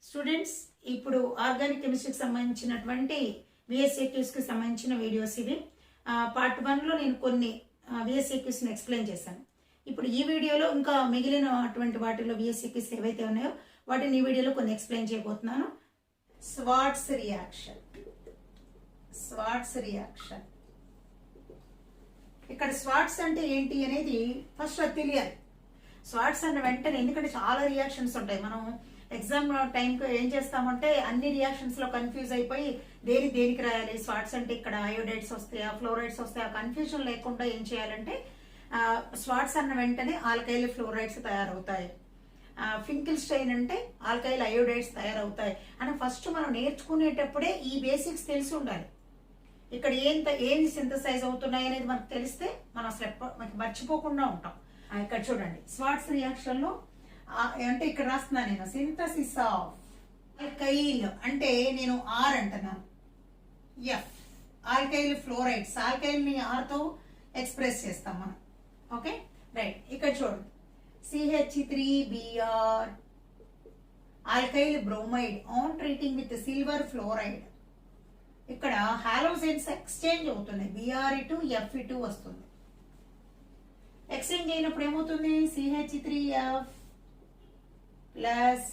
Students, ఇప్పుడు organic కెమిస్ట్రీకి సంబంధించినటువంటి VSAQs కి సంబంధించిన వీడియోస్ ఇవి. పార్ట్ 1లో నేను కొన్ని విఎస్ఏక్యూస్ ని ఎక్స్ప్లెయిన్ చేశాను. ఇప్పుడు ఈ వీడియోలో ఇంకా మిగిలినటువంటి వాటిలో విఎస్ఏక్యూస్ ఏవైతే ఉన్నాయో వాటిని ఈ వీడియోలో కొన్ని ఎక్స్ప్లెయిన్ చేయబోతున్నాను. Swords reaction. ఇక్కడ స్వార్ట్స్ అంటే ఏంటి అనేది ఫస్ట్ అది తెలియాలి. స్వార్ట్స్ అన్న వెంటనే, ఎందుకంటే చాలా రియాక్షన్స్ ఉంటాయి, మనం ఎగ్జామ్ టైంకి ఏం చేస్తామంటే అన్ని రియాక్షన్స్ లో కన్ఫ్యూజ్ అయిపోయి దేనికి రాయాలి, స్వార్ట్స్ అంటే ఇక్కడ అయోడైడ్స్ వస్తాయా ఫ్లోరైడ్స్ వస్తాయా, కన్ఫ్యూజన్ లేకుండా ఏం చేయాలంటే స్వార్ట్స్ అన్న వెంటనే ఆల్కైల్ ఫ్లోరైడ్స్ తయారవుతాయి, ఫింకిల్ స్టెయిన్ అంటే ఆల్కైల్ అయోడైడ్స్ తయారవుతాయి అని ఫస్ట్ మనం నేర్చుకునేటప్పుడే ఈ బేసిక్స్ తెలిసి ఉండాలి. ఇక్కడ ఏం సింథసైజ్ అవుతున్నాయి అనేది మనకు తెలిస్తే మనం అసలు మర్చిపోకుండా ఉంటాం. ఇక్కడ చూడండి, స్వార్ట్స్ రియాక్షన్ లో అంటే ఇక్కడ రాస్తున్నా నేను సింథసిస్ ఆఫ్ ఆల్కైల్ అంటే నేను ఆర్ అంటున్నాను, ఎఫ్ ఆల్కైల్ ఫ్లోరైడ్స్, ఆల్కైల్ ని ఆర్ తో ఎక్స్ప్రెస్ చేస్తాం మనం. Okay right. ఇక్కడ చూడండి, CH3Br alkyl bromide on treating with silver fluoride. ఇక్కడ హాలోజన్స్ ఎక్స్చేంజ్ అవుతున్నాయి, Br2F2 వస్తుంది. ఎక్స్చేంజ్ అయినప్పుడు ఏమవుతుంది, CH3F ప్లస్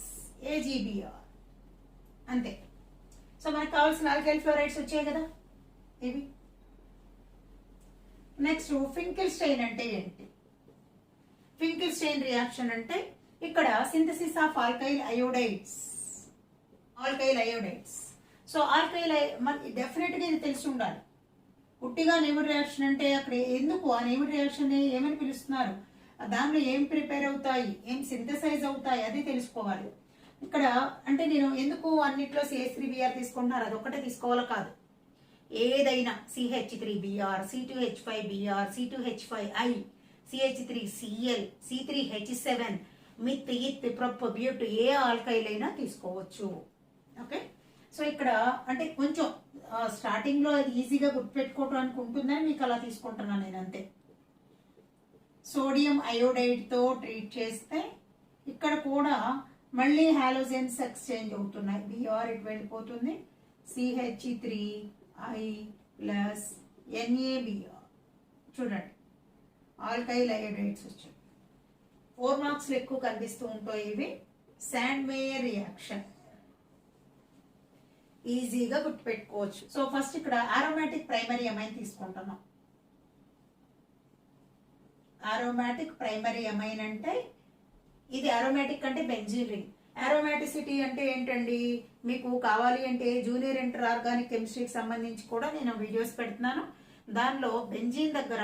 AgBr అంతే. సో మనకు కావాల్సిన ఆల్కైల్ ఫ్లోరైడ్స్ వచ్చాయి కదా ఇవి. నెక్స్ట్ ఫింకిల్ స్టెయిన్ అంటే ఏంటి? ఫింకిల్ స్టెయిన్ రియాక్షన్ అంటే ఇక్కడ synthesis of alkyl iodides. So alkyl మనకి డెఫినెట్ గా ఇది తెలిసి ఉండాలి. పుట్టిగా నేమిడ్ రియాక్షన్ అంటే అక్కడ ఎందుకు ఆ నేమిడ్ రియాక్షన్ ఏమని పిలుస్తున్నారు, దానిలో ఏం ప్రిపేర్ అవుతాయి, ఏం సింథసైజ్ అవుతాయి, అది తెలుసుకోవాలి. ఇక్కడ అంటే నేను ఎందుకు అన్నిట్లో CH3Br తీసుకుంటున్నారు, అదొక్కటే తీసుకోవాలా కాదు, ఏదైనా CH3Br, C2H5Br, C2H5I, CH3Cl, C3H7, myth, ఇత్, ప్రొప్, బ్యూట్ ఏ ఆల్కైల్ అయినా తీసుకోవచ్చు. ఓకే. సో ఇక్కడ అంటే కొంచెం స్టార్టింగ్ లో అది ఈజీగా గుర్తుపెట్టుకోవడానికి ఉంటుందని మీకు అలా తీసుకుంటున్నాను నేను, అంతే. సోడియం అయోడైడ్ తో ట్రీట్ చేస్తే ఇక్కడ కూడా మళ్ళీ హాలోజన్స్ ఎక్స్చేంజ్ అవుతున్నాయి, Br ఇటు వెళ్ళిపోతుంది, CH3I ప్లస్ NaBr. చూడండి, ఆల్కైల్ అయోడైడ్స్ వచ్చాయి. 4 మార్క్స్ ఎక్కువ కనిపిస్తూ ఉంటాయి ఇవి. శాండ్ మేయర్ రియాక్షన్ ఈజీగా గుర్తుపెట్టుకోవచ్చు. సో ఫస్ట్ ఇక్కడ ఆరోమాటిక్ ప్రైమరీ అమైన్ తీసుకుంటున్నాం. ఆరోమాటిక్ ప్రైమరీ అమైన్ అంటే ఇది ఆరోమాటిక్ అంటే బెంజీన్ రింగ్. ఆరోమాటిసిటీ అంటే ఏంటండి, మీకు కావాలి అంటే జూనియర్ ఇంటర్ ఆర్గానిక్ కెమిస్ట్రీకి సంబంధించి కూడా నేను వీడియోస్ పెడుతున్నాను. దానిలో బెంజీన్ దగ్గర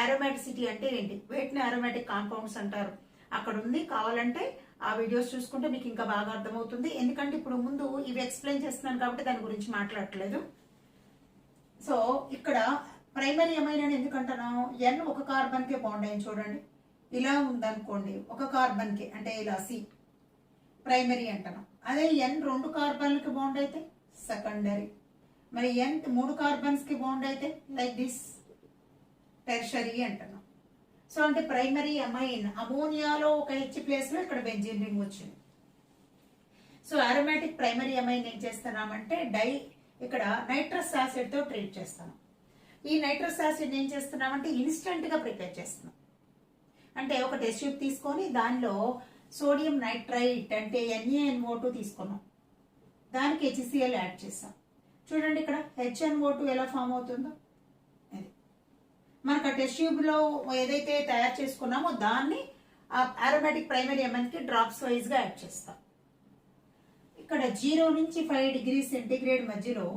ఆరోమాటిసిటీ అంటే ఏంటి, వీటిని ఆరోమాటిక్ కాంపౌండ్స్ అంటారు, అక్కడ ఉంది. కావాలంటే ఆ వీడియోస్ చూసుకుంటే మీకు ఇంకా బాగా అర్థమవుతుంది. ఎందుకంటే ఇప్పుడు ముందు ఇవి ఎక్స్ప్లెయిన్ చేస్తున్నాను కాబట్టి దాని గురించి మాట్లాడట్లేదు. సో ఇక్కడ ప్రైమరీ అమైన్ అని ఎందుకంటున్నాం, N ఒక కార్బన్ కి బాండ్ అయింది చూడండి, ఇలా ఉందనుకోండి ఒక కార్బన్ కి, అంటే ఇలా C ప్రైమరీ అంటున్నాం. అదే N 2 కార్బన్లకి బాండ్ అయితే సెకండరీ, మరి N 3 కార్బన్స్ కి బాండ్ అయితే లైక్ దిస్ టెర్షరీ అంటున్నాం. సో అంటే ప్రైమరీ అమైన్, అమోనియాలో ఒక H ప్లేస్ లో ఇక్కడ బెంజీన్ రింగ్ వచ్చింది. సో అరోమాటిక్ ప్రైమరీ అమైన్ ఏం చేస్తున్నామంటే ఇక్కడ నైట్రస్ యాసిడ్ తో ట్రీట్ చేస్తాం. ఈ నైట్రస్ యాసిడ్ ఏం చేస్తున్నామంటే ఇన్స్టెంట్ గా ప్రిపేర్ చేస్తున్నాం. అంటే ఒక టెస్ట్ ట్యూబ్ తీసుకొని దానిలో సోడియం నైట్రైట్ అంటే NaNO2 తీసుకున్నాం, దానికి HCl యాడ్ చేస్తాం. చూడండి ఇక్కడ HNO2 ఎలా ఫామ్ అవుతుందో, మనకు ఆ టెస్ట్ ట్యూబ్ లో ఏదైతే తయారు చేసుకున్నామో దాన్ని ఆరోమాటిక్ ప్రైమరీ అమైన్ కి డ్రాప్స్ వైజ్ గా యాడ్ చేస్తాం. ఇక్కడ 0 నుంచి 5 డిగ్రీ సెంటీగ్రేడ్ మధ్యలో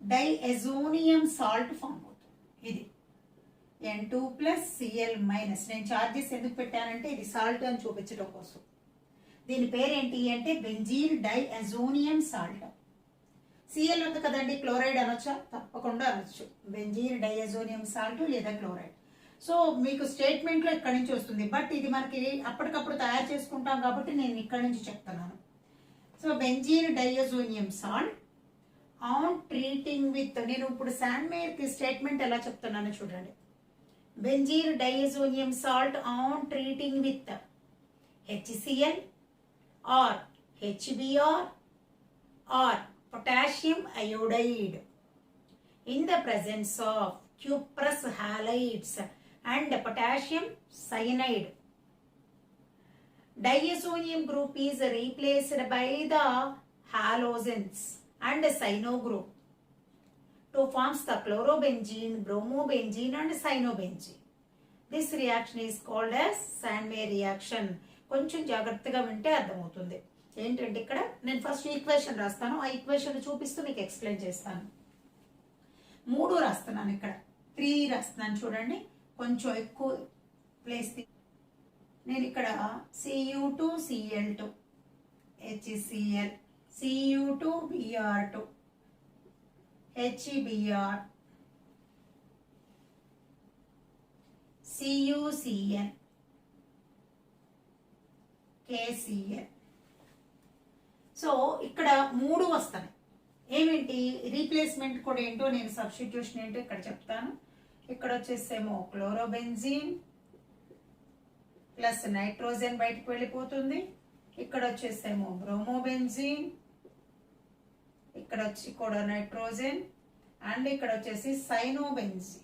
డైఎజోనియం సాల్ట్ ఫామ్ అవుతుంది. ఇది N2+Cl-. నేను చార్జెస్ ఎందుకు పెట్టానంటే ఇది సాల్ట్ అని చూపించడం కోసం. దీని పేరేంటి అంటే బెంజీన్ డైఎజోనియం సాల్ట్. Cl ఉంది కదండి, క్లోరైడ్ అనొచ్చా? తప్పకుండా అనొచ్చు, బెంజీన్ డైఎజోనియం సాల్ట్ లేదా క్లోరైడ్. సో మీకు స్టేట్మెంట్ లో ఇక్కడి నుంచి వస్తుంది, బట్ ఇది మనకి అప్పటికప్పుడు తయారు చేసుకుంటాం కాబట్టి నేను ఇక్కడి నుంచి చెప్తున్నాను. So benzene diazonium salt on treating with, నేను ఇప్పుడు శాండ్ మేయర్ కి స్టేట్మెంట్ ఎలా చెప్తున్నాను చూడండి. benzene diazonium salt on treating with HCl or HBr or potassium iodide in the presence of cuprous halides and potassium cyanide. Diazonium group is replaced by the halogens and cyano group to form the chlorobenzene, bromobenzene and cyanobenzene. This reaction is called as Sandmeyer reaction. కొంచెం జాగ్రత్తగా వింటే అర్థమవుతుంది. ఏంటంటే ఇక్కడ నేను first equation రాస్తాను, ఆ equation చూపిస్తూ మీకు ఎక్స్ప్లెయిన్ చేస్తాను. 3 రాస్తున్నాను, ఇక్కడ 3 రాస్తున్నాను చూడండి, కొంచెం ఎక్కువ ప్లేస్. నేను ఇక్కడ Cu2 Cl2 HCl Cu2 Br2 HBr CuCl KCl. So ఇక్కడ 3 వస్తాయి. ఏమేంటి రీప్లేస్మెంట్ కూడా ఏంటో, నేను సబ్స్టిట్యూషన్ ఏంటో ఇక్కడ చెప్తాను. ఇక్కడ వచ్చేసేమో క్లోరోబెంజీన్ ప్లస్ నైట్రోజన్ బయటకు వెళ్ళిపోతుంది. ఇక్కడ వచ్చేసేమో బ్రోమోబెంజీన్, ఇక్కడ వచ్చి కూడా నైట్రోజన్, అండ్ ఇక్కడ వచ్చేసి సైనోబెంజీన్.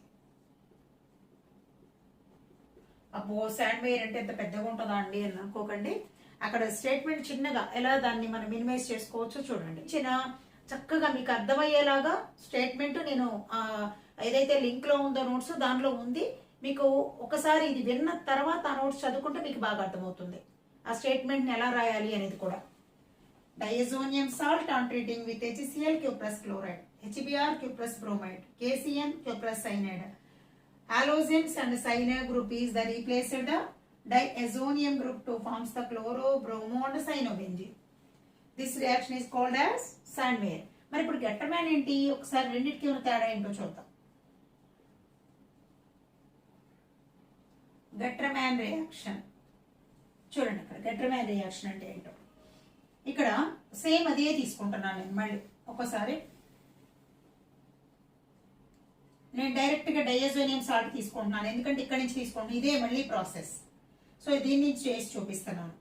అబ్బో శాండ్వేర్ అంటే ఎంత పెద్దగా ఉంటుందా అండి అని అనుకోకండి. అక్కడ స్టేట్మెంట్ చిన్నగా ఎలా దాన్ని మనం మినిమైజ్ చేసుకోవచ్చు చూడండి. చక్కగా మీకు అర్థమయ్యేలాగా స్టేట్మెంట్ నేను ఏదైతే లింక్ లో ఉందో నోట్స్ దానిలో ఉంది. మీకు ఒకసారి ఇది విన్న తర్వాత ఆ నోట్స్ చదువుకుంటే మీకు బాగా అర్థమవుతుంది ఆ స్టేట్మెంట్ ని ఎలా రాయాలి అనేది కూడా. Diazonium salt on treating with HCl cuprous chloride, HBr cuprous bromide, KCN cuprous cyanide. Halogens and cyanide group is the replaced the diazonium group to forms the chloro, bromo and cyanobenzene. This reaction is called as Sandmeyer. మరి ఇప్పుడు గెట్టర్మ్యాన్ ఏంటి, ఒకసారి రెండింటికి ఉన్న తేడా ఏంటో చూద్దాం. గెట్టర్మ్యాన్ reaction చూడండి, ఇక్కడ గెట్టర్మ్యాన్ రియాక్షన్ అంటే ఏంటో. ఇక్కడ సేమ్ అదే తీసుకుంటున్నాను నేను. మళ్ళీ ఒకసారి నేను డైరెక్ట్ గా డయాజోనియం సాల్ట్ తీసుకుంటున్నాను, ఎందుకంటే ఇక్కడ నుంచి తీసుకుంటున్నాను. ఇదే మళ్ళీ ప్రాసెస్. సో దీని నుంచి చేసి చూపిస్తున్నాను.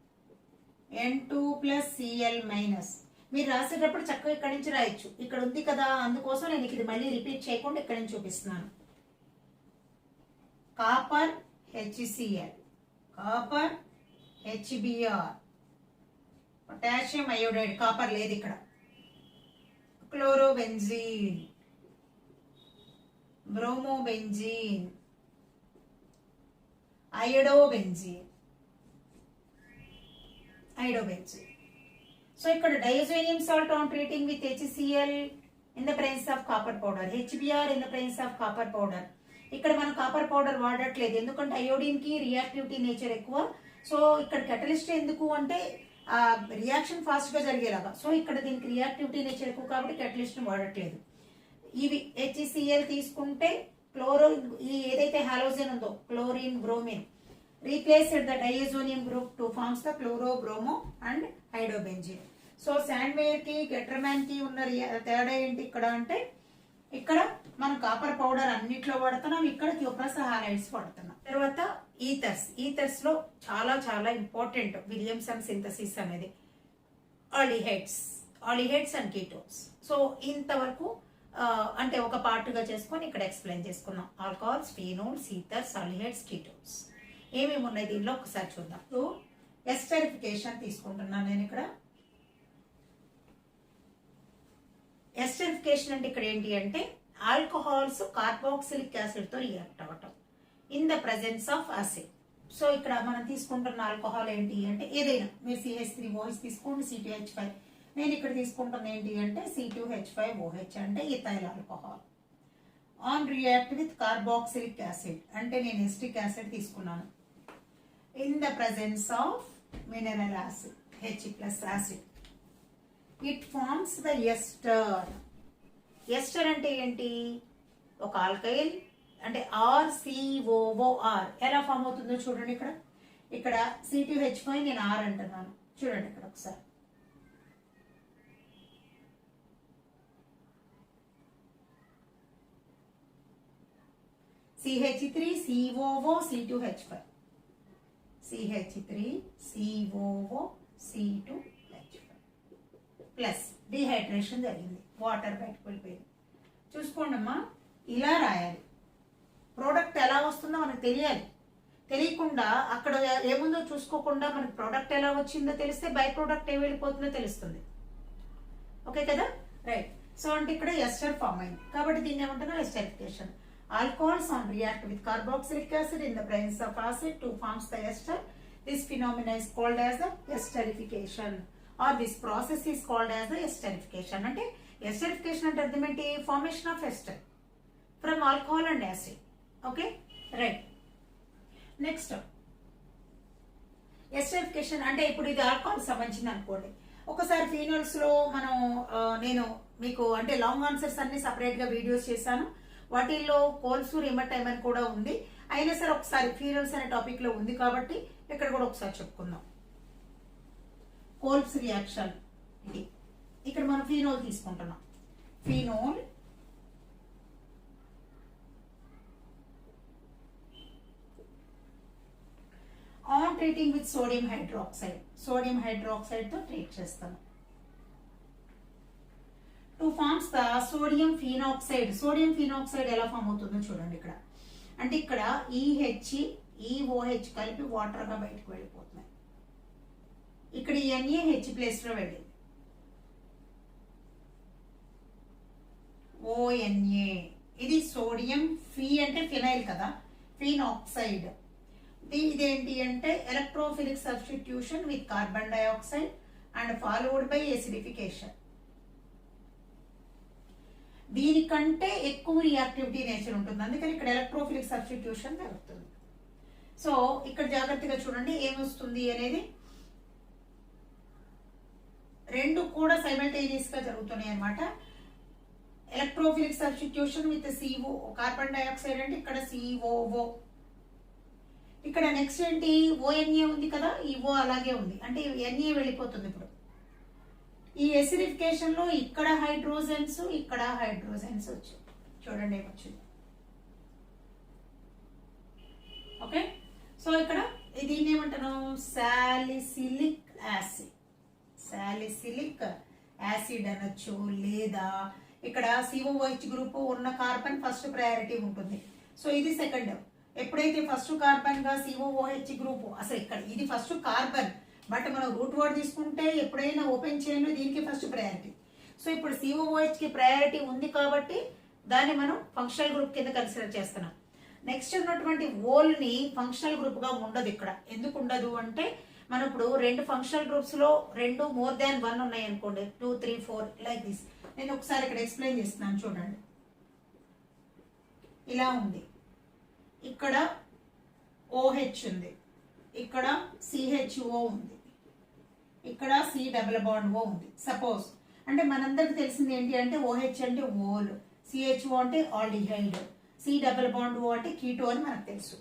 N2+Cl-. మీరు రాసేటప్పుడు చక్కగా ఇక్కడ నుంచి రాయొచ్చు, ఇక్కడ ఉంది కదా, అందుకోసం నేను ఇది మళ్ళీ రిపీట్ చేయకుండా ఇక్కడ నుంచి చూపిస్తున్నాను. Copper HCl, copper HBr, potassium iodide, copper లేదు ఇక్కడ, క్లోరోబెంజీన్, బ్రోమోబెంజీన్, ఐడోబెంజీన్. సో ఇక్కడ diazonium salt on treating with HCl in the presence of copper powder, HBr in the presence of copper powder. ఇక్కడ మనం copper powder వాడట్లేదు, ఎందుకంటే iodine కి reactivity nature ఎక్కువ. So ఇక్కడ కెటలిస్ట్ ఎందుకు అంటే రియాక్షన్ ఫాస్ట్ గా జరిగేలాగా. సో ఇక్కడ దీనికి రియాక్టివిటీ నేచర్ ఎక్కువ కాబట్టి కెటలిస్ట్ వాడట్లేదు. ఇవి HCl తీసుకుంటే క్లోరో, ఈ ఏదైతే హాలోజన్ ఉందో chlorine, bromine, replaced the diazonium group to forms the chloro, bromo and hydrobenzene. So Sandmeyer కి గెట్టర్మ్యాన్ కి ఉన్న తేడా ఏంటి ఇక్కడ అంటే, ఇక్కడ మనం కాపర్ పౌడర్ అన్నిట్లో వాడుతున్నాం, ఇక్కడ క్యూప్రస్ హాలైడ్స్ వాడుతున్నాం. తర్వాత ఈథర్స్ లో చాలా చాలా ఇంపార్టెంట్ విలియమ్సన్ సింథసిస్ అనేది ఆల్డిహైడ్స్ అండ్ కీటోన్స్. సో ఇంతవరకు అంటే ఒక పార్ట్ గా చేసుకొని ఇక్కడ ఎక్స్ప్లెయిన్ చేసుకున్నాం. ఆల్కహాల్స్, ఫీనోల్స్, ఈథర్స్, ఆల్డిహైడ్స్, కీటోన్స్ ఏమేమి ఉన్నాయి దీనిలో ఒకసారి చూద్దాం. సో ఎస్టరిఫికేషన్ తీసుకుంటున్నాను నేను ఇక్కడ. ఎస్టరిఫికేషన్ అంటే ఇక్కడ ఏంటి అంటే ఆల్కహాల్స్ కార్బాక్సిలిక్ యాసిడ్ తో రియాక్ట్ అవ్వటం in the presence of acid. So ఇక్కడ మనం తీసుకుంటున్న ఆల్కహాల్ ఏంటి అంటే ఏదైనా, మీరు CH3OH తీసుకోండి, C2H5. నేను ఇక్కడ తీసుకుంటున్న ఏంటి అంటే C2H5OH అంటే ethyl alcohol. On react with carboxylic acid అంటే నేను ఎస్టిక్ యాసిడ్ తీసుకున్నాను. In the presence of mineral acid H+ acid. It forms the ester. Ester అంటే ఏంటి, ఒక ఆల్కైల్ అంటే RCOOR ఎలా ఫామ్ అవుతుందో చూడండి. ఇక్కడ C2H5 నేను R అంటున్నాను చూడండి ఇక్కడ ఒకసారి. CH3 COO C2H5 CH3 COO C2H5 plus dehydration జరిగింది, వాటర్ బయటకు వెళ్ళిపోయింది. చూసుకోండి అమ్మా, ఇలా రాయాలి. ప్రోడక్ట్ ఎలా వస్తుందో మనకు తెలియాలి. తెలియకుండా అక్కడ ఏముందో చూసుకోకుండా మనకి ప్రోడక్ట్ ఎలా వచ్చిందో తెలిస్తే బై ప్రోడక్ట్ ఏం వెళ్ళిపోతుందో తెలుస్తుంది. ఓకే కదా, రైట్. సో అంటే ఇక్కడ ఎస్టర్ ఫామ్ అయింది కాబట్టి దీన్ని ఏమంటున్నాం, esterification. Alcohols on react with carboxylic acid in the presence of acid to forms the ester. This phenomena is called as the esterification or this process is called as the esterification. అంటే esterification అంటే అర్థం ఏంటి, formation of ester from alcohol and acid. Okay, right. Next esterification అంటే ఇప్పుడు ఇది alcohol సంబంధించింది అనుకోండి. ఒకసారి ఫీనోల్స్ లో మనం నేను మీకు అంటే లాంగ్ ఆన్సర్స్ అన్ని సపరేట్ గా వీడియోస్ చేశాను. వాటిల్లో కోల్సూర్ ఇమటైమ్ అని కూడా ఉంది. అయినా సరే ఒకసారి ఫీనోల్స్ అనే టాపిక్ లో ఉంది కాబట్టి ఇక్కడ కూడా ఒకసారి చెప్పుకుందాం. కోల్స్ రియాక్షన్ ఇది. ఇక్కడ మనం ఫీనోల్ తీసుకుంటున్నాం. Phenol on treating with sodium hydroxide, sodium hydroxide తో ట్రీట్ చేస్తాను. To forms the sodium phenoxide. Sodium phenoxide ఎలా ఫామ్ అవుతుందో చూడండి ఇక్కడ. అంటే ఇక్కడ ఈహెచ్ ఈఓహెచ్ కలిపి వాటర్ గా బయటకు వెళ్ళిపోతున్నాయి. ఇక్కడ ఎన్ఏహెచ్ ప్లేస్ లో వెళ్ళింది, ఓఎన్ఏ. ఇది సోడియం, ఫీ అంటే ఫినైల్ కదా, ఫినాక్సైడ్. ఇదేంటి అంటే electrophilic substitution with carbon dioxide and followed by acidification. దీనికంటే ఎక్కువ రియాక్టివిటీ నేచర్ ఉంటుంది, అందుకని ఇక్కడ ఎలక్ట్రోఫిలిక్ సబ్స్టిట్యూషన్ జరుగుతుంది. సో ఇక్కడ జాగ్రత్తగా చూడండి ఏమొస్తుంది అనేది. రెండు కూడా సైమల్టేనియస్ గా జరుగుతున్నాయి అన్నమాట. Electrophilic substitution with CO, carbon dioxide అంటే ఇక్కడ COO. ఇక్కడ నెక్స్ట్ ఏంటి, ONA ఉంది కదా, ఈ O అలాగే ఉంది అంటే NA వెళ్ళిపోతుంది. ఇప్పుడు ఈ ఎసిడిఫికేషన్ లో ఇక్కడ హైడ్రోజన్స్, ఇక్కడ హైడ్రోజన్స్ వచ్చాయి. చూడండి ఏమొచ్చింది. ఓకే, సో ఇక్కడ దీన్ని ఏమంటాను, సాలిసిలిక్ యాసిడ్. సాలిసిలిక్ యాసిడ్ అనొచ్చు, లేదా ఇక్కడ COOH గ్రూప్ ఉన్న కార్బన్ ఫస్ట్ ప్రయారిటీ ఉంటుంది. సో ఇది సెకండ్. ఎప్పుడైతే ఫస్ట్ కార్బన్ గా COOH గ్రూప్, అసలు ఇక్కడ ఇది ఫస్ట్ కార్బన్, బట్ మనం రూట్ వర్డ్ తీసుకుంటే ఎప్పుడైనా ఓపెన్ చైన్ లో దీనికి ఫస్ట్ ప్రయారిటీ. సో ఇప్పుడు COOH కి ప్రయారిటీ ఉంది కాబట్టి దాన్ని మనం ఫంక్షనల్ గ్రూప్ కింద కన్సిడర్ చేస్తున్నాం. నెక్స్ట్ ఉన్నటువంటి ఓల్ ని ఫంక్షనల్ గ్రూప్ గా ఉండదు ఇక్కడ. ఎందుకు ఉండదు అంటే మనం ఇప్పుడు రెండు ఫంక్షనల్ గ్రూప్స్ లో రెండు మోర్ దాన్ 1 ఉన్నాయి అనుకోండి, 2, 3, 4 లైక్ దిస్. నేను ఒకసారి ఇక్కడ ఎక్స్ప్లెయిన్ చేస్తున్నాను చూడండి. ఇలా ఉంది, ఇక్కడ OH ఉంది, ఇక్కడ CHO ఉంది, ఇక్కడ C డబుల్ బాండ్ O ఉంది. సపోజ్ అంటే మనందరికి తెలిసింది ఏంటి అంటే OH అంటే ఓల్, CHO అంటే aldehyde, C double bond O అంటే కీటో అని మనకు తెలుసు.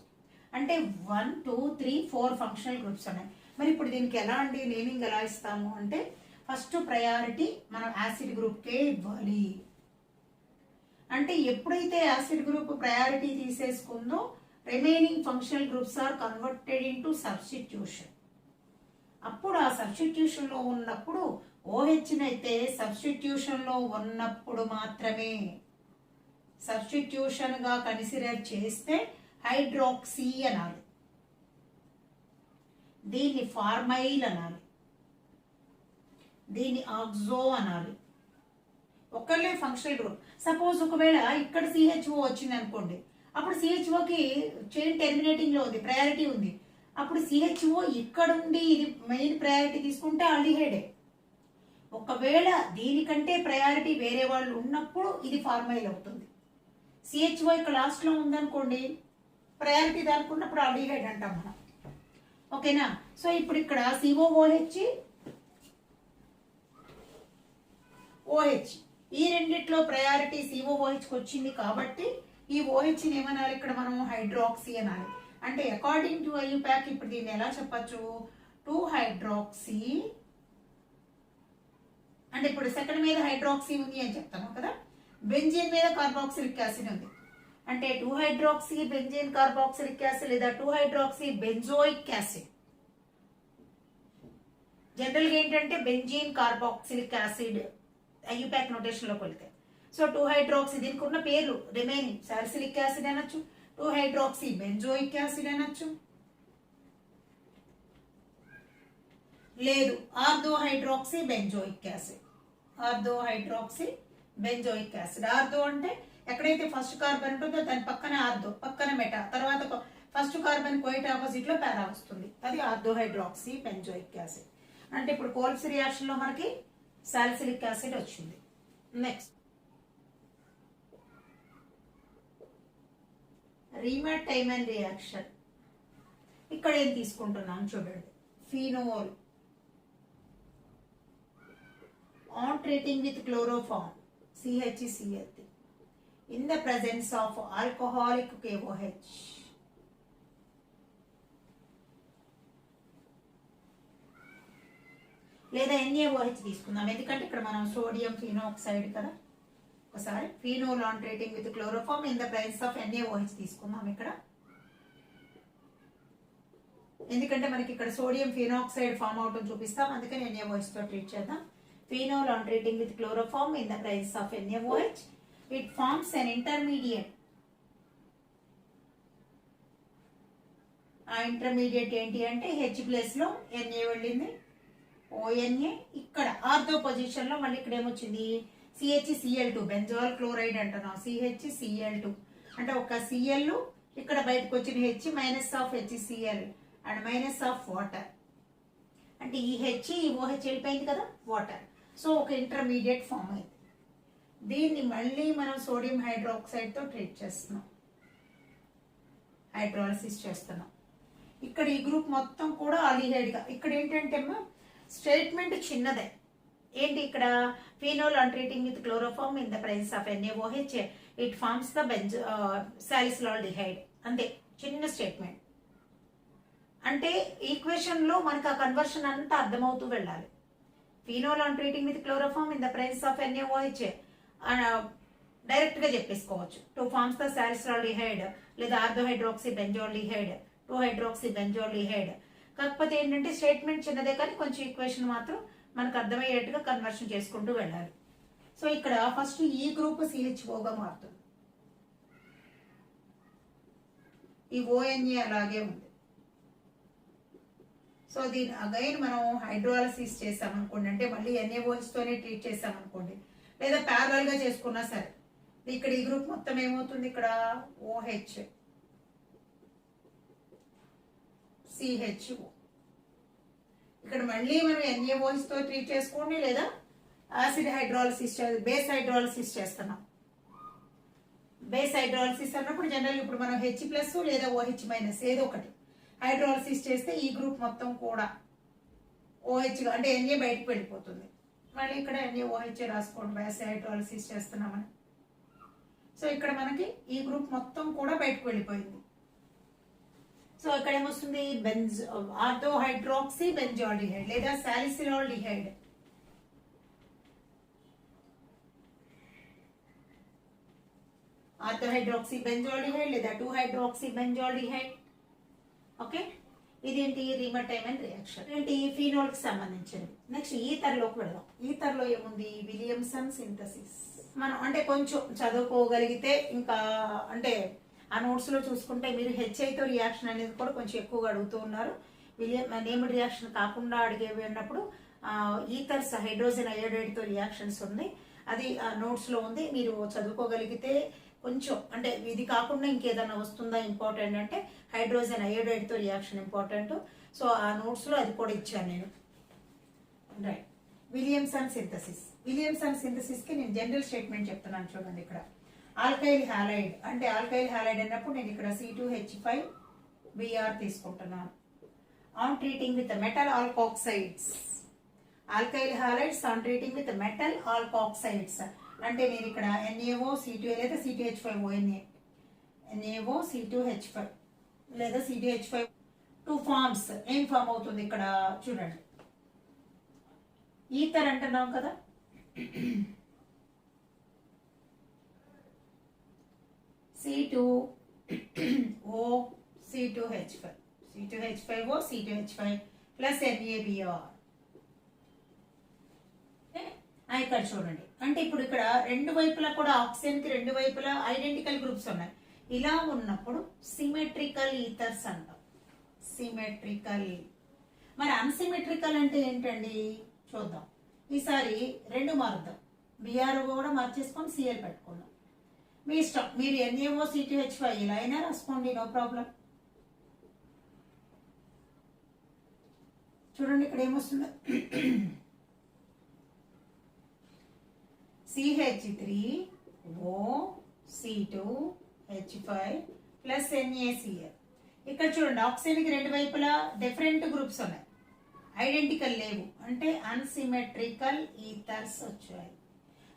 అంటే 1, 2, 3, 4 ఫంక్షనల్ గ్రూప్స్ ఉన్నాయి. మరి ఇప్పుడు దీనికి ఎలా అండి నేమింగ్ ఎలా ఇస్తాము అంటే ఫస్ట్ ప్రయారిటీ మనం యాసిడ్ గ్రూప్ కే ఇవ్వాలి. అంటే ఎప్పుడైతే యాసిడ్ గ్రూప్ ప్రయారిటీ తీసేసుకుందో remaining functional groups are converted into substitution. అప్పుడు ఆ సబ్స్టిట్యూషన్ లో ఉన్నప్పుడు OH అయితే సబ్స్టిట్యూషన్ లో ఉన్నప్పుడు మాత్రమే సబ్స్టిట్యూషన్ గా కన్సిడర్ చేస్తే హైడ్రాక్సీ అనాలి, దీన్ని ఫార్మైల్ అనాలి, దీన్ని ఆక్సో అనాలి. ఒకళ్ళే ఫంక్షనల్ గ్రూప్. సపోజ్ ఒకవేళ ఇక్కడ CHO వచ్చింది అనుకోండి, అప్పుడు CHO కి చైన్ టెర్మినేటింగ్ లో ఉంది, ప్రయారిటీ ఉంది. అప్పుడు CHO ఇక్కడ ఉండి ఇది మెయిన్ ప్రయారిటీ తీసుకుంటే ఆల్డిహైడే. ఒకవేళ దీనికంటే ప్రయారిటీ వేరే వాళ్ళు ఉన్నప్పుడు ఇది ఫార్మైల్ అవుతుంది. CHO ఇక్కడ లాస్ట్ లో ఉందనుకోండి, ప్రయారిటీ దానుకున్నప్పుడు ఆల్డిహైడ్ అంటాం మనం. ఓకేనా? సో ఇప్పుడు ఇక్కడ COOH OH ఈ రెండిట్లో ప్రయారిటీ COOH కి వచ్చింది కాబట్టి ఈ OH ని ఏమనాలి ఇక్కడ మనం హైడ్రాక్సీ అనాలి. అంటే అకార్డింగ్ టు IUPAC ఇప్పుడు దీన్ని ఎలా చెప్పచ్చు, 2 హైడ్రాక్సీ అంటే ఇప్పుడు సెకండ్ మీద హైడ్రాక్సీ ఉంది అని చెప్తాను కదా, బెంజీన్ మీద కార్బాక్సిలిక్ యాసిడ్ ఉంది అంటే 2-హైడ్రాక్సీ బెంజీన్ కార్బాక్సిలిక్ యాసిడ్ లేదా 2-హైడ్రాక్సీ బెంజోయిక్ యాసిడ్. జనరల్గా ఏంటంటే benzene carboxylic acid IUPAC notation లోకి వెళ్తే, సో 2-హైడ్రాక్సీ దీనికి ఉన్న పేర్లు రిమైనింగ్ సాలిసిలిక్ యాసిడ్ అనొచ్చు, 2-హైడ్రాక్సీ బెంజోయిక్ యాసిడ్ అనొచ్చు, లేదు orthohydroxy benzoic acid. Orthohydroxy benzoic acid. Ortho అంటే ఎక్కడైతే ఫస్ట్ కార్బన్ ఉంటుందో దాని పక్కన ఆర్థో, పక్కన మెటా, తర్వాత ఫస్ట్ కార్బన్ క్వైట్ ఆపోజిట్ లో పారా వస్తుంది, అది ఆర్థోహైడ్రాక్సీ బెంజోయిక్ యాసిడ్. అంటే ఇప్పుడు కోల్బ్స్ రియాక్షన్ లో మనకి సాలిసిలిక్ యాసిడ్ వచ్చింది. Next Reimer Tiemann reaction. ఇక్కడ ఏం తీసుకుంటున్నాం చూడండి. Phenol on treating with chloroform CHCl in the presence of alcoholic KOH. లేదా NaOH తీసుకుందాం, ఎందుకంటే ఇక్కడ మనం సోడియం ఫినోక్సైడ్ కదా. ఒకసారి phenol on treating with chloroform in the presence of NaOH తీసుకుందాం ఇక్కడ, ఎందుకంటే మనకి ఇక్కడ సోడియం ఫినోక్సైడ్ ఫామ్ అవుట్ చూపిస్తాం, అందుకని NaOH తో ట్రీట్ చేద్దాం. Phenol on treating with chloroform in the presence of NaOH, it forms an intermediate. ఆ ఇంటర్మీడియట్ ఏంటి అంటే H ప్లేస్ లో Na వెళ్ళింది, ONA. ఇక్కడ ఆర్థో పొజిషన్ లో మళ్ళీ ఇక్కడ ఏమొచ్చింది CHCl2, బెంజాల్ క్లోరైడ్ అంటున్నాం, CHCl2 అంటే ఒక Cl ఇక్కడ బయటకు వచ్చిన H minus of HCl and minus of water, అంటే ఈ H ఈ OH వెళ్ళిపోయింది కదా వాటర్, సో ఒక ఇంటర్మీడియట్ ఫామ్ అయింది. దీన్ని మళ్ళీ మనం సోడియం హైడ్రాక్సైడ్ తో ట్రీట్ చేస్తున్నాం, హైడ్రాలసిస్ చేస్తున్నాం. ఇక్కడ ఈ గ్రూప్ మొత్తం కూడా ఆల్డిహైడ్ గా. ఇక్కడ ఏంటంటే స్టేట్మెంట్ చిన్నదే, ఏంటి ఇక్కడ phenol on treating with chloroform in the presence of NaOH it forms the salicylaldehyde, అంతే చిన్న స్టేట్మెంట్. అంటే ఈక్వేషన్ లో మనకు ఆ కన్వర్షన్ అంతా అర్థమవుతూ వెళ్ళాలి. Phenol on treating with chloroform in the presence of NaOH direct గా చెప్పేసుకోవచ్చు, 2 ఫార్మ్స్ ద సాలిసిలాల్డిహైడ్ లేదా ఆర్థోహైడ్రాక్సీ బెంజోల్డిహైడ్, 2-హైడ్రాక్సీ బెంజోల్డిహైడ్. కాకపోతే ఏంటంటే స్టేట్మెంట్ చిన్నదే కానీ కొంచెం ఈక్వేషన్ మాత్రం మనకు అర్థమయ్యేట్టుగా కన్వర్షన్ చేసుకుంటూ వెళ్ళాలి. సో ఇక్కడ ఫస్ట్ ఈ గ్రూప్ CHOగా మారుతుంది, ఈ ONA అలాగే ఉంది. సో దీని అగైన్ మనం హైడ్రాలసిస్ చేసామనుకోండి, అంటే మళ్ళీ NaOH తోనే ట్రీట్ చేసామనుకోండి, లేదా ప్యారలల్ గా చేసుకున్నా సరే, ఇక్కడ ఈ గ్రూప్ మొత్తం ఏమవుతుంది, ఇక్కడ OH CHO, ఇక్కడ మళ్ళీ మనం NaOH తో ట్రీట్ చేసుకోండి, లేదా యాసిడ్ హైడ్రాలసిస్ బేస్ హైడ్రాలసిస్ చేస్తున్నాం. బేస్ హైడ్రాలసిస్ అన్నప్పుడు జనరల్ ఇప్పుడు మనం H+ లేదా OH- ఏదో ఒకటి హైడ్రాలసిస్ చేస్తే ఈ గ్రూప్ మొత్తం కూడా OH అంటే Na బయటకు వెళ్ళిపోతుంది. మళ్ళీ ఇక్కడ NaOH రాసుకోండి, బేస్ హైడ్రాలసిస్ చేస్తున్నామని. సో ఇక్కడ మనకి ఈ గ్రూప్ మొత్తం కూడా బయటకు వెళ్ళిపోయింది. సో ఇక్కడ ఏమొస్తుంది ఆర్థోహైడ్రాక్సీ బెంజాల్డిహైడ్ లేదా సాలిసిలాల్డిహైడ్. ఆర్థోహైడ్రాక్సీ బెంజాల్డిహైడ్ లేదా 2-హైడ్రాక్సీ బెంజాల్డిహైడ్. ఓకే, ఇదేంటి రీమర్-టైమన్ రియాక్షన్, ఏంటి ఫినోల్ కి సంబంధించింది. నెక్స్ట్ ఈథర్ లోకి వెళ్దాం. ఈథర్ లో ఏముంది, విలియమ్సన్ సింథసిస్. మనం అంటే కొంచెం చదువుకోగలిగితే ఇంకా అంటే ఆ నోట్స్ లో చూసుకుంటే మీరు HIతో రియాక్షన్ అనేది కూడా కొంచెం ఎక్కువగా అడుగుతూ ఉన్నారు. నేమ్డ్ రియాక్షన్ కాకుండా అడిగేవి అన్నప్పుడు ఈథర్స్ హైడ్రోజన్ అయోడైడ్ తో రియాక్షన్స్ ఉంది, అది నోట్స్ లో ఉంది. మీరు చదువుకోగలిగితే కొంచెం అంటే ఇది కాకుండా ఇంకేదైనా వస్తుందా ఇంపార్టెంట్ అంటే హైడ్రోజన్ అయోడైడ్ తో రియాక్షన్ ఇంపార్టెంట్. సో ఆ నోట్స్ లో అది కూడా ఇచ్చాను నేను. Right, Williamson synthesis. Williamson synthesis కి నేను జనరల్ స్టేట్మెంట్ చెప్తున్నాను చూడండి. ఇక్కడ ఆల్కైల్ హాలైడ్ అంటే ఆల్కైల్ హాలైడ్ అన్నప్పుడు నేను ఇక్కడ C2H5Br తీసుకుంటున్నాను. On treating with metal alkoxides, alkyl halides on treating with metal alkoxides అంటే నేను ఇక్కడ NaOC2 లేదా C2H5ONA, NaOC2H5 లేదా C2H5 2 ఫార్మ్స్ ఏం ఫామ్ అవుతుంది ఇక్కడ చూడండి. ఈథర్ అంటున్నాం కదా, C2O C2H5 C2H5O C2H5 plus NaBr. ఇక్కడ చూడండి, అంటే ఇప్పుడు ఇక్కడ రెండు వైపులా కూడా ఆక్సిజన్ కి రెండు వైపులా ఐడెంటికల్ గ్రూప్స్ ఉన్నాయి. ఇలా ఉన్నప్పుడు సిమెట్రికల్ ఈథర్స్ అంటాం. సిమెట్రికల్. మరి అన్సిమెట్రికల్ అంటే ఏంటండి చూద్దాం. ఈసారి రెండు మారుద్దాం. బిఆర్ కూడా మార్చేసుకొని సిఎల్ పెట్టుకుందాం. మీ ఇష్టం, మీరు NaO C2H5 ఇలా అయినా రాసుకోండి, నో ప్రాబ్లం. చూడండి ఇక్కడ ఏమొస్తుందో, CH3O C2H5 ప్లస్ NaCl. ఇక్కడ చూడండి ఆక్సిజన్ కి రెండు వైపులా డిఫరెంట్ గ్రూప్స్ ఉన్నాయి, ఐడెంటికల్ లేవు, అంటే అన్సిమెట్రికల్ ఈథర్స్ వచ్చాయి.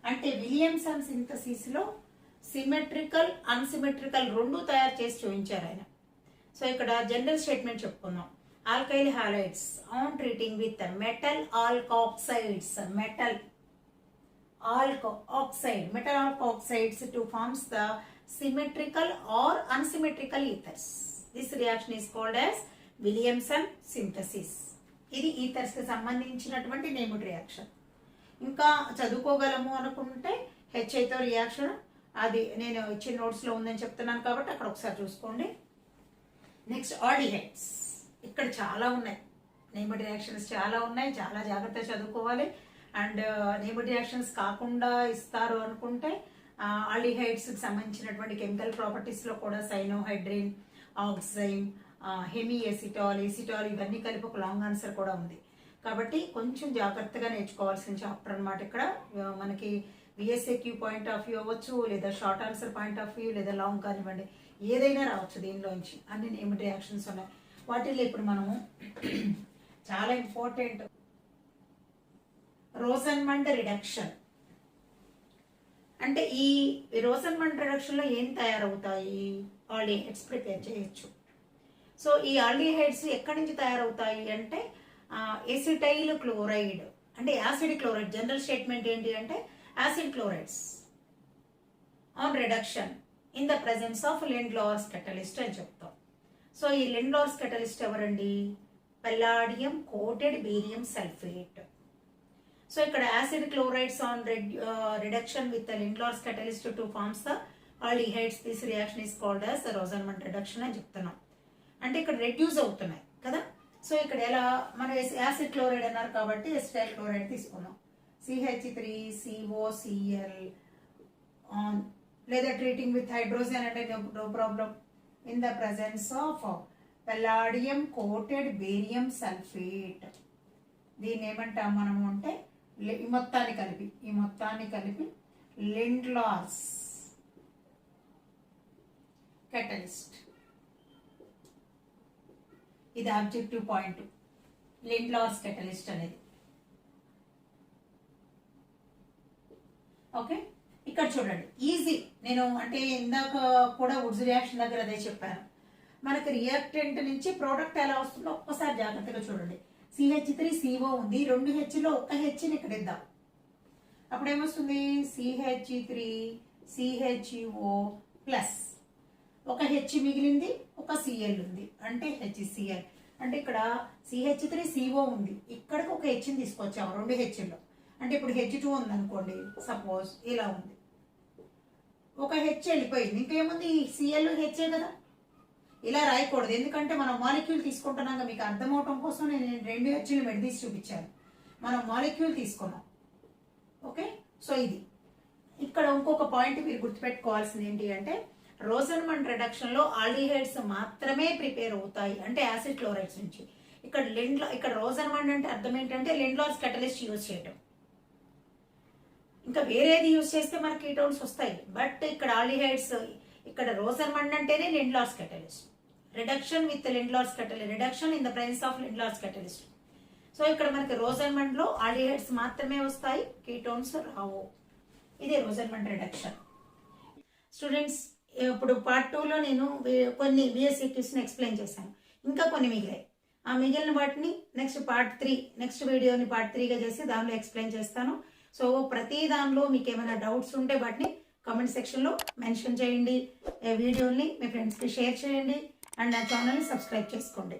అంటే విలియమ్సన్ సింథసిస్ లో సిమెట్రికల్ అన్సిమెట్రికల్ రెండు తయారు చేసి చూపించారు ఆయన. సో ఇక్కడ జనరల్ స్టేట్మెంట్ చెప్పుకుందాం. Alkyl halides on treating with metal alkoxides to forms the symmetrical or unsymmetrical ethers. This reaction is called as Williamson synthesis. ఇది ఈథర్స్ కి సంబంధించినటువంటి నేమ్డ్ రియాక్షన్. ఇంకా చదువుకోగలము అనుకుంటే HIతో రియాక్షన్, అది నేను ఇచ్చిన నోట్స్ లో ఉందని చెప్తున్నాను కాబట్టి అక్కడ ఒకసారి చూసుకోండి. Next aldehydes. ఇక్కడ చాలా ఉన్నాయి, నేమ్డ్ రియాక్షన్స్ చాలా ఉన్నాయి, చాలా జాగ్రత్తగా చదువుకోవాలి. అండ్ నేమ్డ్ రియాక్షన్స్ కాకుండా ఇస్తారు అనుకుంటే ఆల్డిహైడ్స్ కి సంబంధించినటువంటి కెమికల్ ప్రాపర్టీస్ లో కూడా సైనోహైడ్రిన్, ఆక్సైమ్, హెమీ ఎసిటాల్, ఇవన్నీ కలిపి ఒక లాంగ్ ఆన్సర్ కూడా ఉంది. కాబట్టి కొంచెం జాగ్రత్తగా నేర్చుకోవాల్సిన చాప్టర్ అన్నమాట. ఇక్కడ మనకి విఎస్ఏక్యూ పాయింట్ ఆఫ్ వ్యూ అవ్వచ్చు, లేదా short answer point of view, లేదా లాంగ్ కానివ్వండి, ఏదైనా రావచ్చు దీనిలోంచి. అన్ని నేమ్డ్ రియాక్షన్స్ ఉన్నాయి. వాటిల్లో ఇప్పుడు మనము చాలా ఇంపార్టెంట్ రోసన్మండ్ రిడక్షన్. అంటే ఈ రోసన్మండ్ రిడక్షన్ లో ఏం తయారవుతాయి? ఆల్డిహైడ్స్ ప్రిపేర్ చేయొచ్చు. సో ఈ ఆల్డిహైడ్స్ ఎక్కడి నుంచి తయారవుతాయి అంటే ఎసిటైల్ క్లోరైడ్, అంటే యాసిడ్ క్లోరైడ్. జనరల్ స్టేట్మెంట్ ఏంటి అంటే acid chlorides on reduction in the presence of Lindlar's catalyst అని చెప్తాం. సో ఈ లిండ్లార్స్ కెటలిస్ట్ ఎవరండి? Palladium coated barium sulphate. So ఇక్కడ acid chlorides on reduction with the Lindlar's catalyst to forms the aldehydes. This reaction is called as the Rosenmund reduction అని చెప్తున్నాం. అంటే ఇక్కడ reduce అవుతున్నాయి కదా. సో ఇక్కడ ఎలా, మనం యాసిడ్ క్లోరైడ్ అన్నారు కాబట్టి ఎసిటైల్ క్లోరైడ్ తీసుకున్నాం. CH3COCl ఆన్, లేదా ట్రీటింగ్ విత్ హైడ్రోజన్ అంటే no problem, in the presence of palladium coated barium sulphate. దీన్ని ఏమంటాం మనము అంటే ఈ మొత్తాన్ని కలిపి లిండ్లార్స్ కెటలిస్ట్. ఇది ఆబ్జెక్టివ్ పాయింట్, లిండ్లార్స్ కెటలిస్ట్ అనేది. ఓకే, ఇక్కడ చూడండి ఈజీ. నేను అంటే ఇందాక కూడా వుడ్స్ రియాక్షన్ దగ్గర అదే చెప్పాను. మనకి రియాక్టెంట్ నుంచి ప్రోడక్ట్ ఎలా వస్తుందో ఒక్కసారి జాగ్రత్తగా చూడండి. CH3CO ఉంది, రెండు హెచ్లో ఒక్క హెచ్ని ఇక్కడ ఇద్దాం. అప్పుడు ఏమొస్తుంది? CH3CHO ప్లస్ ఒక హెచ్ మిగిలింది, ఒక Cl ఉంది, అంటే HCl. అంటే ఇక్కడ CH3CO ఉంది, ఇక్కడికి ఒక హెచ్ని తీసుకొచ్చాము రెండు హెచ్లో. అంటే ఇప్పుడు H2 ఉంది అనుకోండి, సపోజ్ ఇలా ఉంది, ఒక హెచ్ వెళ్ళిపోయింది, ఇంకేముంది? Cl హెచ్చే కదా. ఇలా రాయకూడదు, ఎందుకంటే మనం మాలిక్యూల్ తీసుకుంటున్నాక మీకు అర్థమవటం కోసం నేను రెండు హెచ్లు మెడదీసి చూపించాను. మనం మాలిక్యూల్ తీసుకున్నాం. ఓకే, సో ఇది ఇక్కడ ఇంకొక పాయింట్ మీరు గుర్తుపెట్టుకోవాల్సింది ఏంటి అంటే రోసన్మండ్ రిడక్షన్ లో ఆల్డిహైడ్స్ మాత్రమే ప్రిపేర్ అవుతాయి, అంటే యాసిడ్ క్లోరైడ్స్ నుంచి. ఇక్కడ రోసన్మండ్ అంటే అర్థం ఏంటంటే లిండ్లార్స్ కెటలిస్ట్ యూజ్ చేయటం. ఇంకా వేరేది యూజ్ చేస్తే మనకి కీటోన్స్ వస్తాయి, బట్ ఇక్కడ ఆల్డిహైడ్స్, ఇక్కడ రోసన్మండ్ అంటేనే Lindlar's catalyst. Reduction with Lindlar's catalyst, reduction in the presence of Lindlar's catalyst. So ఇక్కడ మనకి రోసన్మండ్ లో ఆల్డిహైడ్స్ మాత్రమే వస్తాయి, కీటోన్స్ రావు. ఇదే రోసన్మండ్ రిడక్షన్. స్టూడెంట్స్, ఇప్పుడు పార్ట్ 2లో నేను కొన్ని VSEQs ఎక్స్ప్లెయిన్ చేశాను, ఇంకా కొన్ని మిగిలాయి. ఆ మిగిలిన వాటిని నెక్స్ట్ వీడియోని పార్ట్ 3గా చేసి దానిలో ఎక్స్ప్లెయిన్ చేస్తాను. సో ప్రతి దానిలో మీకు ఏమైనా డౌట్స్ ఉంటే వాటిని కామెంట్ సెక్షన్లో మెన్షన్ చేయండి. ఈ వీడియోని మీ ఫ్రెండ్స్కి షేర్ చేయండి అండ్ నా ఛానల్ని సబ్స్క్రైబ్ చేసుకోండి.